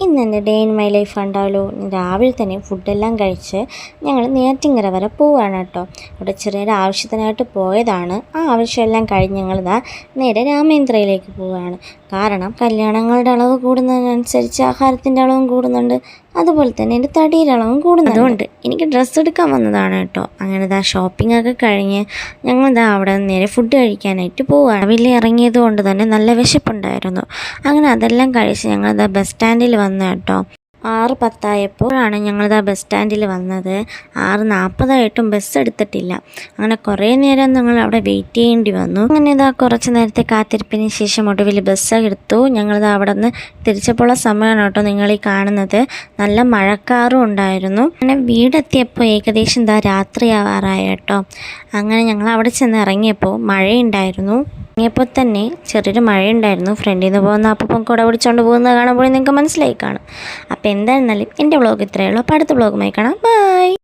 ഇന്ന് എൻ്റെ day in my life ഉണ്ടാവല്ലോ. രാവിലെ തന്നെ ഫുഡെല്ലാം കഴിച്ച് ഞങ്ങൾ നെയ്യാറ്റിൻകര വരെ പോവുകയാണ് കേട്ടോ. അവിടെ ചെറിയൊരു ആവശ്യത്തിനായിട്ട് പോയതാണ്. ആ ആവശ്യമെല്ലാം കഴിഞ്ഞ് ഞങ്ങളിതാ നേരെ രാമേന്ദ്രയിലേക്ക് പോവുകയാണ്. കാരണം കല്യാണങ്ങളുടെ അളവ് കൂടുന്നതിനനുസരിച്ച് ആഹാരത്തിൻ്റെ അളവും കൂടുന്നുണ്ട്, അതുപോലെ തന്നെ എൻ്റെ തടിയുടെ അളവും കൂടുന്നുണ്ട്. അതുകൊണ്ട് എനിക്ക് ഡ്രസ്സ് എടുക്കാൻ വന്നതാണ് കേട്ടോ. അങ്ങനെ ഇതാ ഷോപ്പിംഗ് ഒക്കെ കഴിഞ്ഞ് ഞങ്ങളിതാ അവിടെ നേരെ ഫുഡ് കഴിക്കാനായിട്ട് പോവുകയാണ്. വലിയ ഇറങ്ങിയത് കൊണ്ട് തന്നെ നല്ല വിശപ്പുണ്ടായിരുന്നു. അങ്ങനെ അതെല്ലാം കഴിച്ച് ഞങ്ങളിതാ ബസ് സ്റ്റാൻഡിൽ വന്നു കേട്ടോ. 6:10 ഞങ്ങളിതാ ബസ് സ്റ്റാൻഡിൽ വന്നത്. 6:40 ബസ് എടുത്തിട്ടില്ല. അങ്ങനെ കുറേ നേരം ഞങ്ങൾ അവിടെ വെയിറ്റ് ചെയ്യേണ്ടി വന്നു. അങ്ങനെ ഇതാ കുറച്ച് നേരത്തെ കാത്തിരിപ്പിന് ശേഷം ഒടുവിൽ ബസ് എടുത്തു. ഞങ്ങളിതാ അവിടെ നിന്ന് തിരിച്ചപ്പോഴുള്ള സമയമാണ് കേട്ടോ നിങ്ങളീ കാണുന്നത്. നല്ല മഴക്കാറും ഉണ്ടായിരുന്നു. അങ്ങനെ വീടെത്തിയപ്പോൾ ഏകദേശം രാത്രിയാവാറായി കേട്ടോ. അങ്ങനെ ഞങ്ങൾ അവിടെ ചെന്ന് ഇറങ്ങിയപ്പോൾ മഴയുണ്ടായിരുന്നു. ഇറങ്ങിയപ്പോൾ തന്നെ ചെറിയൊരു മഴയുണ്ടായിരുന്നു. ഫ്രണ്ടിൽ നിന്ന് പോകുന്ന അപ്പം കുട പിടിച്ചുകൊണ്ട് പോകുന്നത് കാണുമ്പോൾ നിങ്ങൾക്ക് മനസ്സിലായി കാണും. അപ്പോൾ എന്തായിരുന്നാലും എൻ്റെ വ്ളോഗ് ഇത്രയേ ഉള്ളൂ. അപ്പോൾ അടുത്ത വ്ളോഗുമായി കാണാം. ബൈ.